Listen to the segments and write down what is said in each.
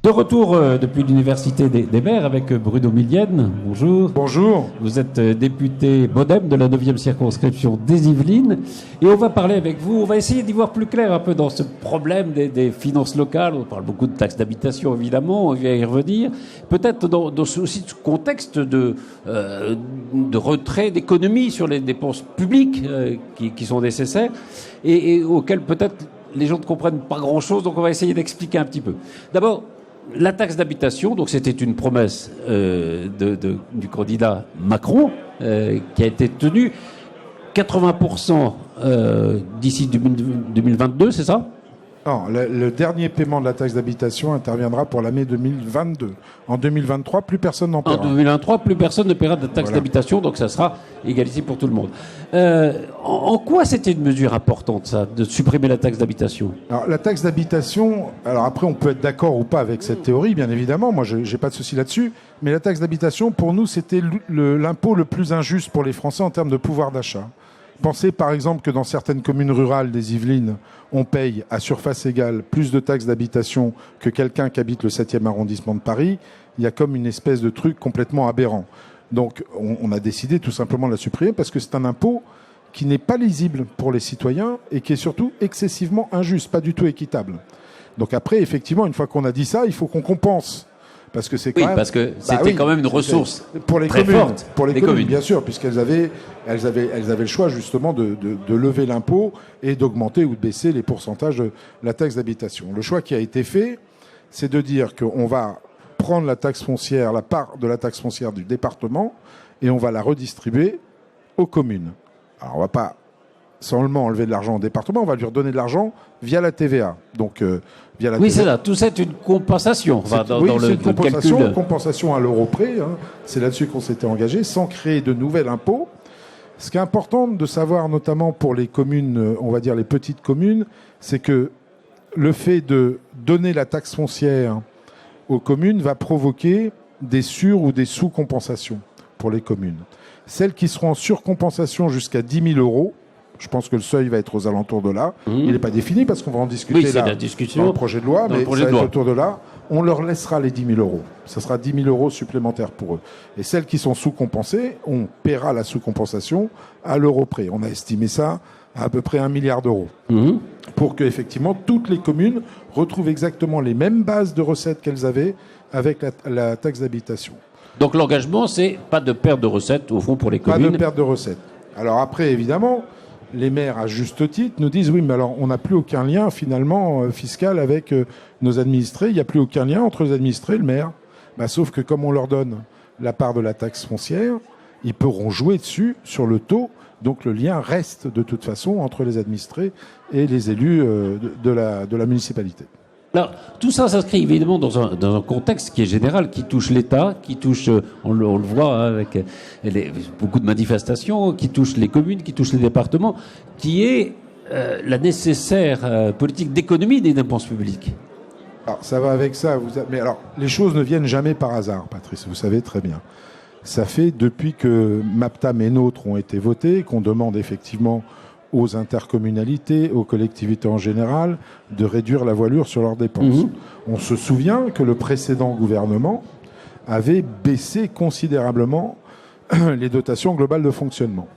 De retour depuis l'Université des maires avec Bruno Millienne. Bonjour. Bonjour. Vous êtes député Bodem de la 9e circonscription des Yvelines. Et on va parler avec vous, on va essayer d'y voir plus clair un peu dans ce problème des finances locales. On parle beaucoup de taxes d'habitation, évidemment, on va y revenir. Peut-être dans aussi ce contexte de retrait d'économies sur les dépenses publiques qui sont nécessaires et auxquelles peut-être les gens ne comprennent pas grand-chose. Donc on va essayer d'expliquer un petit peu. D'abord, la taxe d'habitation, donc c'était une promesse du candidat Macron qui a été tenue. 80% d'ici 2022, c'est ça ? Non, le dernier paiement de la taxe d'habitation interviendra pour l'année 2022. En 2023, plus personne n'en paiera. En 2023, plus personne ne paiera de taxe d'habitation, donc ça sera égalité pour tout le monde. En quoi c'était une mesure importante, ça, de supprimer la taxe d'habitation ? Alors, la taxe d'habitation, alors après, on peut être d'accord ou pas avec cette théorie, bien évidemment. Moi, j'ai pas de souci là-dessus. Mais la taxe d'habitation, pour nous, c'était l'impôt le plus injuste pour les Français en termes de pouvoir d'achat. Pensez par exemple que dans certaines communes rurales des Yvelines, on paye à surface égale plus de taxes d'habitation que quelqu'un qui habite le 7e arrondissement de Paris. Il y a comme une espèce de truc complètement aberrant. Donc on a décidé tout simplement de la supprimer parce que c'est un impôt qui n'est pas lisible pour les citoyens et qui est surtout excessivement injuste, pas du tout équitable. Donc après, effectivement, une fois qu'on a dit ça, il faut qu'on compense. Parce que c'est quand même, parce que c'était quand même une ressource pour les très communes, forte. Pour les communes, bien sûr, puisqu'elles avaient le choix justement de lever l'impôt et d'augmenter ou de baisser les pourcentages de la taxe d'habitation. Le choix qui a été fait, c'est de dire qu'on va prendre la taxe foncière, la part de la taxe foncière du département, et on va la redistribuer aux communes. Alors on va pas seulement enlever de l'argent au département, on va lui redonner de l'argent via la TVA. Donc via la TVA. C'est ça. Tout ça est une compensation. C'est une compensation à l'euro près. Hein. C'est là-dessus qu'on s'était engagé, sans créer de nouvel impôt. Ce qui est important de savoir, notamment pour les communes, on va dire les petites communes, c'est que le fait de donner la taxe foncière aux communes va provoquer des sur- ou des sous-compensations pour les communes. Celles qui seront en surcompensation jusqu'à 10 000 euros, je pense que le seuil va être aux alentours de là. Il n'est pas défini parce qu'on va en discuter là dans le projet de loi, mais ça va être autour de là. On leur laissera les 10 000 euros. Ça sera 10 000 euros supplémentaires pour eux. Et celles qui sont sous-compensées, on paiera la sous-compensation à l'euro près. On a estimé ça à peu près 1 milliard d'euros. Pour que, effectivement, toutes les communes retrouvent exactement les mêmes bases de recettes qu'elles avaient avec la taxe d'habitation. Donc l'engagement, c'est pas de perte de recettes, au fond, pour les communes. Pas de perte de recettes. Alors après, évidemment, les maires, à juste titre, nous disent oui, mais alors on n'a plus aucun lien finalement fiscal avec nos administrés. Il n'y a plus aucun lien entre les administrés et le maire. Sauf que comme on leur donne la part de la taxe foncière, ils pourront jouer dessus sur le taux. Donc le lien reste de toute façon entre les administrés et les élus de la municipalité. Alors, tout ça s'inscrit évidemment dans un contexte qui est général, qui touche l'État, qui touche, on le voit avec beaucoup de manifestations, qui touche les communes, qui touche les départements, qui est la nécessaire politique d'économie des dépenses publiques. Alors, ça va avec ça. Mais alors, les choses ne viennent jamais par hasard, Patrice, vous savez très bien. Ça fait depuis que MAPTAM et NOTRe ont été votés, qu'on demande effectivement aux intercommunalités, aux collectivités en général, de réduire la voilure sur leurs dépenses. On se souvient que le précédent gouvernement avait baissé considérablement les dotations globales de fonctionnement.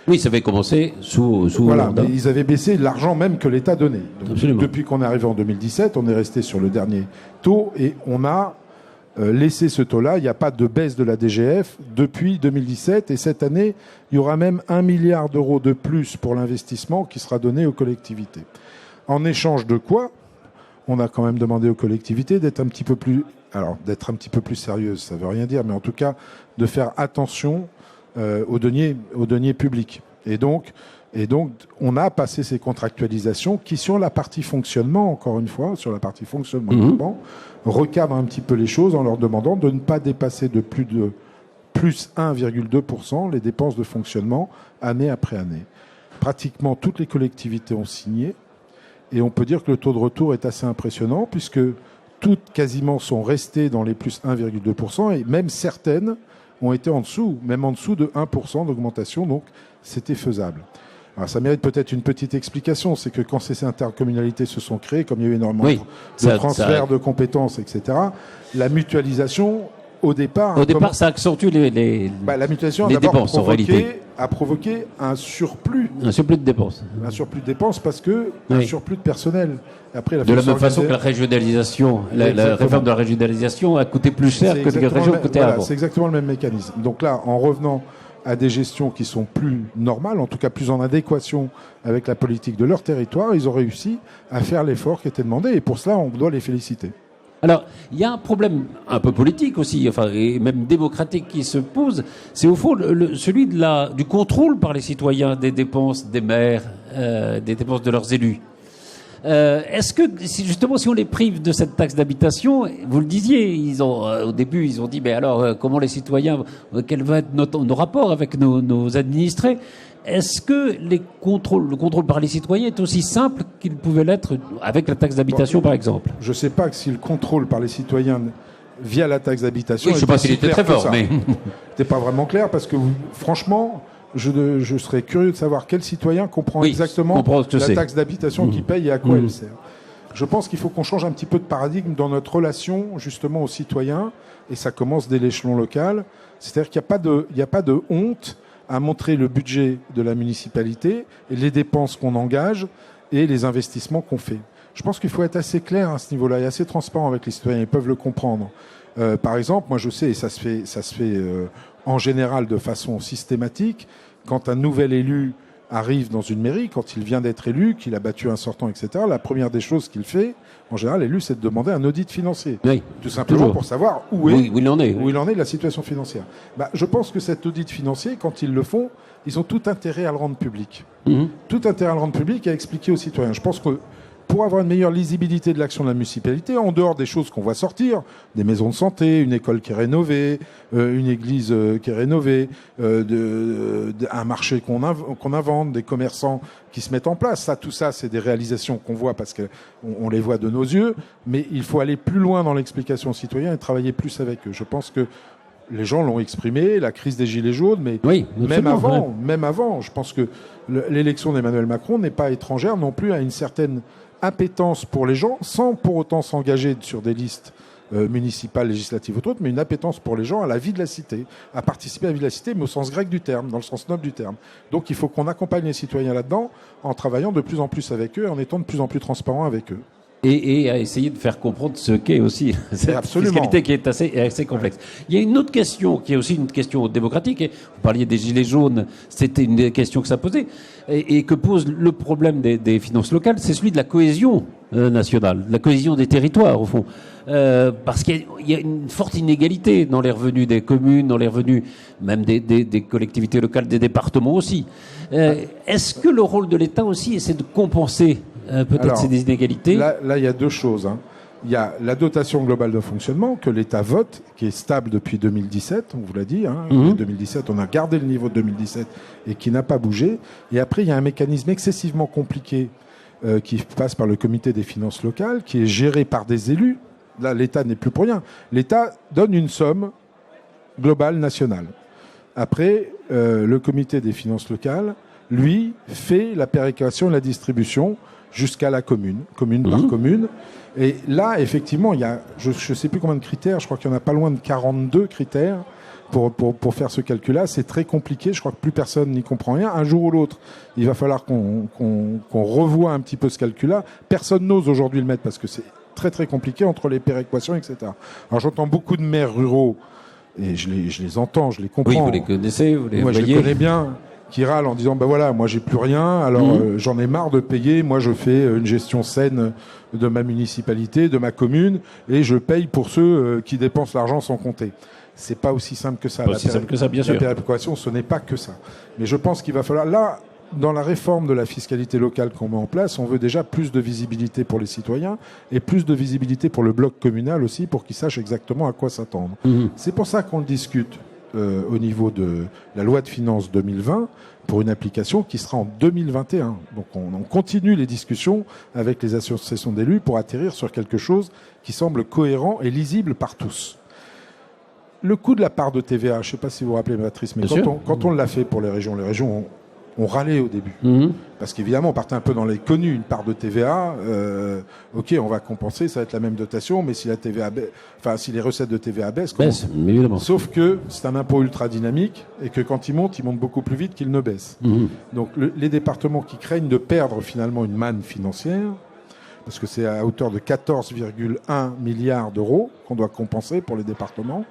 Oui, ça avait commencé sous voilà, mais ils avaient baissé l'argent même que l'État donnait. Donc, depuis qu'on est arrivé en 2017, on est resté sur le dernier taux et on a laissé ce taux-là. Il n'y a pas de baisse de la DGF depuis 2017 et cette année, il y aura même 1 milliard d'euros de plus pour l'investissement qui sera donné aux collectivités. En échange de quoi, on a quand même demandé aux collectivités d'être un petit peu plus sérieuses, ça ne veut rien dire, mais en tout cas de faire attention aux deniers publics. Et donc, on a passé ces contractualisations qui, sur la partie fonctionnement, encore une fois, sur la partie fonctionnement, recadrent un petit peu les choses en leur demandant de ne pas dépasser de plus 1,2% les dépenses de fonctionnement année après année. Pratiquement toutes les collectivités ont signé et on peut dire que le taux de retour est assez impressionnant puisque toutes quasiment sont restées dans les plus 1,2% et même certaines ont été en dessous, même en dessous de 1% d'augmentation, donc c'était faisable. Alors, ça mérite peut-être une petite explication, c'est que quand ces intercommunalités se sont créées, comme il y a eu énormément de transferts de compétences, etc., la mutualisation, au départ, ça accentue la mutualisation les dépenses, a provoqué un surplus. Un surplus de dépenses. Un surplus de dépenses parce que un surplus de personnel. Après, de la même façon que la régionalisation, la réforme de la régionalisation a coûté plus cher que les régions coûtaient avant. C'est exactement le même mécanisme. Donc là, en revenant à des gestions qui sont plus normales, en tout cas plus en adéquation avec la politique de leur territoire, ils ont réussi à faire l'effort qui était demandé. Et pour cela, on doit les féliciter. Alors, il y a un problème un peu politique aussi, et même démocratique qui se pose. C'est au fond celui du contrôle par les citoyens des dépenses des maires, des dépenses de leurs élus. Est-ce que, justement, si on les prive de cette taxe d'habitation, vous le disiez, au début, ils ont dit, mais alors, comment les citoyens, quel va être nos rapports avec nos administrés? Est-ce que le contrôle par les citoyens est aussi simple qu'il pouvait l'être avec la taxe d'habitation, par exemple? Je ne sais pas si le contrôle par les citoyens via la taxe d'habitation... Oui, je ne sais pas s'il était très fort, mais... C'était pas vraiment clair, parce que, franchement, je serais curieux de savoir quel citoyen comprend exactement la taxe d'habitation qu'il paye et à quoi elle sert. Je pense qu'il faut qu'on change un petit peu de paradigme dans notre relation, justement, aux citoyens, et ça commence dès l'échelon local. C'est-à-dire qu'il n'y a pas de honte à montrer le budget de la municipalité, et les dépenses qu'on engage et les investissements qu'on fait. Je pense qu'il faut être assez clair à ce niveau-là et assez transparent avec les citoyens. Ils peuvent le comprendre. Par exemple, moi je sais, et ça se fait en général de façon systématique, quand un nouvel élu arrive dans une mairie, quand il vient d'être élu, qu'il a battu un sortant, etc., la première des choses qu'il fait, en général, l'élu, c'est de demander un audit financier. Oui, tout simplement pour savoir où il en est de la situation financière. Je pense que cet audit financier, quand ils le font, ils ont tout intérêt à le rendre public. Tout intérêt à le rendre public et à expliquer aux citoyens. Je pense que pour avoir une meilleure lisibilité de l'action de la municipalité, en dehors des choses qu'on voit sortir, des maisons de santé, une école qui est rénovée, une église qui est rénovée, un marché qu'on invente, des commerçants qui se mettent en place. Tout ça, c'est des réalisations qu'on voit parce qu'on les voit de nos yeux, mais il faut aller plus loin dans l'explication aux citoyens et travailler plus avec eux. Je pense que les gens l'ont exprimé, la crise des Gilets jaunes, mais même avant, je pense que l'élection d'Emmanuel Macron n'est pas étrangère non plus à une certaine appétence pour les gens, sans pour autant s'engager sur des listes municipales, législatives ou autres, mais une appétence pour les gens à la vie de la cité, à participer à la vie de la cité, mais au sens grec du terme, dans le sens noble du terme. Donc il faut qu'on accompagne les citoyens là-dedans, en travaillant de plus en plus avec eux, en étant de plus en plus transparent avec eux. Et à essayer de faire comprendre ce qu'est aussi cette fiscalité qui est assez complexe. Il y a une autre question qui est aussi une question démocratique. Vous parliez des Gilets jaunes, c'était une des questions que ça posait, et que pose le problème des finances locales, c'est celui de la cohésion nationale, de la cohésion des territoires au fond. Parce qu'il y a une forte inégalité dans les revenus des communes, dans les revenus même des collectivités locales, des départements aussi. Est-ce que le rôle de l'État aussi, c'est de compenser peut-être ces inégalités? Là, il y a deux choses. Il y a la dotation globale de fonctionnement que l'État vote, qui est stable depuis 2017, on vous l'a dit. 2017, on a gardé le niveau de 2017 et qui n'a pas bougé. Et après, il y a un mécanisme excessivement compliqué qui passe par le comité des finances locales, qui est géré par des élus. Là, l'État n'est plus pour rien. L'État donne une somme globale nationale. Après, le comité des finances locales, lui, fait la péréquation et la distribution jusqu'à la commune par commune. Et là, effectivement, il y a, je ne sais plus combien de critères, je crois qu'il y en a pas loin de 42 critères pour faire ce calcul-là. C'est très compliqué, je crois que plus personne n'y comprend rien. Un jour ou l'autre, il va falloir qu'on revoie un petit peu ce calcul-là. Personne n'ose aujourd'hui le mettre parce que c'est très très compliqué entre les péréquations, etc. Alors j'entends beaucoup de maires ruraux, et je les entends, je les comprends. Oui, vous les connaissez, vous les voyez. Je les connais bien, qui râlent en disant voilà, moi j'ai plus rien, alors j'en ai marre de payer, moi je fais une gestion saine de ma municipalité, de ma commune, et je paye pour ceux qui dépensent l'argent sans compter. C'est pas aussi simple que ça. Pas aussi simple que ça, bien sûr. La péréquation, ce n'est pas que ça. Mais je pense qu'il va falloir là. Dans la réforme de la fiscalité locale qu'on met en place, on veut déjà plus de visibilité pour les citoyens et plus de visibilité pour le bloc communal aussi, pour qu'ils sachent exactement à quoi s'attendre. C'est pour ça qu'on le discute au niveau de la loi de finances 2020 pour une application qui sera en 2021. Donc on continue les discussions avec les associations d'élus pour atterrir sur quelque chose qui semble cohérent et lisible par tous. Le coût de la part de TVA, je ne sais pas si vous vous rappelez, Patrice, mais quand on l'a fait pour les régions ont on râlait au début. Parce qu'évidemment, on partait un peu dans les connus, une part de TVA. Ok, on va compenser, ça va être la même dotation, mais si la TVA si les recettes de TVA baissent, évidemment. Sauf que c'est un impôt ultra dynamique et que quand il monte beaucoup plus vite qu'il ne baisse. Donc les départements qui craignent de perdre finalement une manne financière, parce que c'est à hauteur de 14,1 milliards d'euros qu'on doit compenser pour les départements,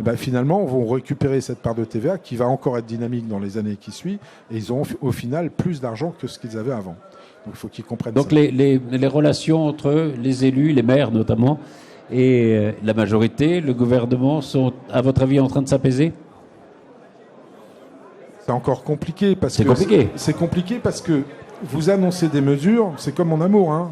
et ben finalement, vont récupérer cette part de TVA qui va encore être dynamique dans les années qui suivent, et ils auront au final plus d'argent que ce qu'ils avaient avant. Donc il faut qu'ils comprennent ça. Donc les relations entre les élus, les maires notamment, et la majorité, le gouvernement, sont, à votre avis, en train de s'apaiser ? C'est encore compliqué parce que c'est compliqué parce que vous annoncez des mesures, c'est comme en amour, hein.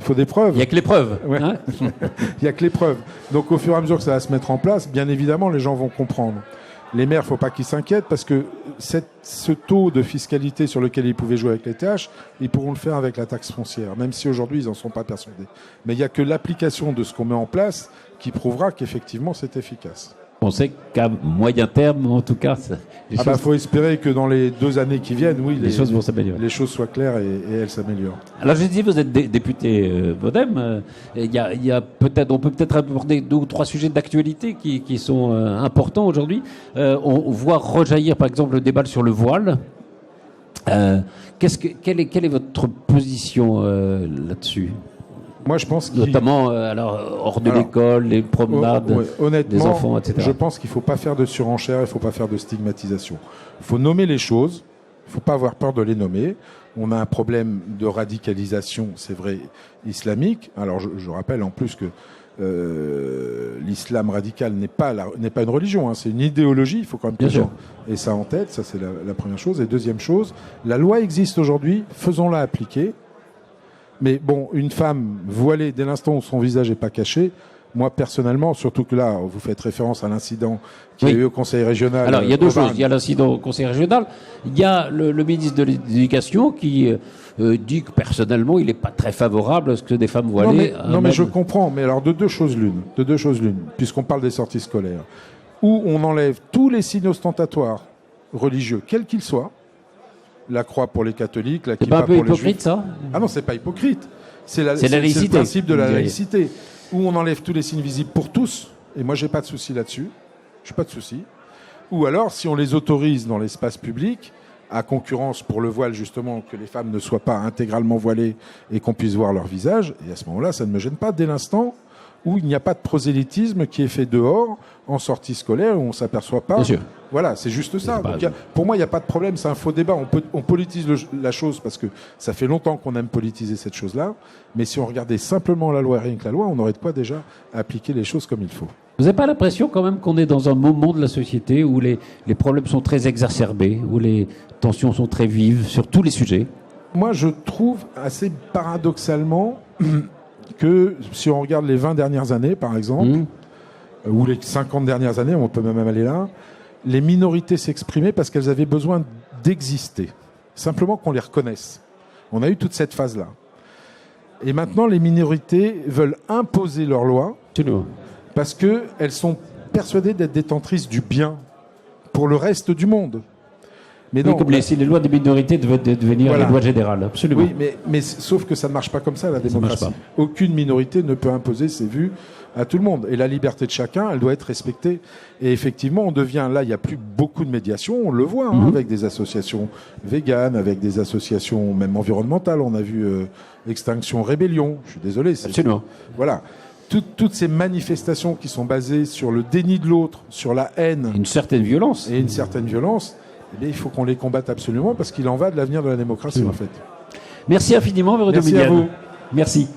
Il faut des preuves. Il n'y a que les preuves. Ouais. Hein. Il n'y a que les preuves. Donc au fur et à mesure que ça va se mettre en place, bien évidemment, les gens vont comprendre. Les maires, il ne faut pas qu'ils s'inquiètent parce que ce taux de fiscalité sur lequel ils pouvaient jouer avec les TH, ils pourront le faire avec la taxe foncière, même si aujourd'hui ils n'en sont pas persuadés. Mais il n'y a que l'application de ce qu'on met en place qui prouvera qu'effectivement c'est efficace. On sait qu'à moyen terme, en tout cas, faut espérer que dans les 2 années qui viennent, oui, les choses vont s'améliorer. Les choses soient claires et elles s'améliorent. Alors, je dis, vous êtes député Bodem. Il y a on peut peut-être aborder 2 ou 3 sujets d'actualité qui sont importants aujourd'hui. On voit rejaillir, par exemple, le débat sur le voile. Quelle est votre position là-dessus ? Moi, je pense notamment hors de l'école, les promenades des enfants, etc. Je pense qu'il ne faut pas faire de surenchère, il ne faut pas faire de stigmatisation. Il faut nommer les choses, il ne faut pas avoir peur de les nommer. On a un problème de radicalisation, c'est vrai, islamique. Alors, je rappelle en plus que l'islam radical n'est pas une religion, hein, c'est une idéologie, il faut quand même que et ça en tête, ça c'est la première chose. Et deuxième chose, la loi existe aujourd'hui, faisons-la appliquer. Mais bon, une femme voilée dès l'instant où son visage n'est pas caché, moi personnellement, surtout que là, vous faites référence à l'incident qui a eu au Conseil régional. Alors, il y a 2 choses. Il y a l'incident au Conseil régional. Il y a le ministre de l'Éducation qui dit que personnellement, il n'est pas très favorable à ce que des femmes voilées... Non, mais je comprends. Mais alors, de deux choses l'une, puisqu'on parle des sorties scolaires, où on enlève tous les signes ostentatoires religieux, quels qu'ils soient, la croix pour les catholiques, la kippa pour les juifs. C'est pas un peu hypocrite, ça ? Ah non, c'est pas hypocrite. C'est la laïcité. Le principe de la laïcité, où on enlève tous les signes visibles pour tous. Et moi, j'ai pas de souci là-dessus. Je n'ai pas de souci. Ou alors, si on les autorise dans l'espace public, à concurrence pour le voile, justement, que les femmes ne soient pas intégralement voilées et qu'on puisse voir leur visage, et à ce moment-là, ça ne me gêne pas dès l'instant où il n'y a pas de prosélytisme qui est fait dehors, en sortie scolaire, où on ne s'aperçoit pas. Bien sûr. Voilà, c'est juste ça. Donc, pour moi, il n'y a pas de problème, c'est un faux débat. On politise la chose parce que ça fait longtemps qu'on aime politiser cette chose-là. Mais si on regardait simplement la loi et rien que la loi, on aurait de quoi déjà appliquer les choses comme il faut. Vous n'avez pas l'impression quand même qu'on est dans un moment de la société où les problèmes sont très exacerbés, où les tensions sont très vives sur tous les sujets ? Moi, je trouve assez paradoxalement que si on regarde les 20 dernières années, par exemple, ou les 50 dernières années, on peut même aller là, les minorités s'exprimaient parce qu'elles avaient besoin d'exister. Simplement qu'on les reconnaisse. On a eu toute cette phase-là. Et maintenant, les minorités veulent imposer leurs lois parce qu'elles sont persuadées d'être détentrices du bien pour le reste du monde. Mais non, comme les lois des minorités devaient devenir les lois générales, absolument. Oui, mais sauf que ça ne marche pas comme ça, la démocratie. Aucune minorité ne peut imposer ses vues à tout le monde. Et la liberté de chacun, elle doit être respectée. Et effectivement, on devient, là, il n'y a plus beaucoup de médiation, on le voit, avec des associations véganes, avec des associations même environnementales. On a vu Extinction Rébellion, je suis désolé. Absolument. Voilà. Toutes ces manifestations qui sont basées sur le déni de l'autre, sur la haine. Une certaine violence. Et une certaine violence. Eh bien, il faut qu'on les combatte absolument parce qu'il en va de l'avenir de la démocratie, en fait. Merci infiniment, Véronique. Merci à vous. Merci.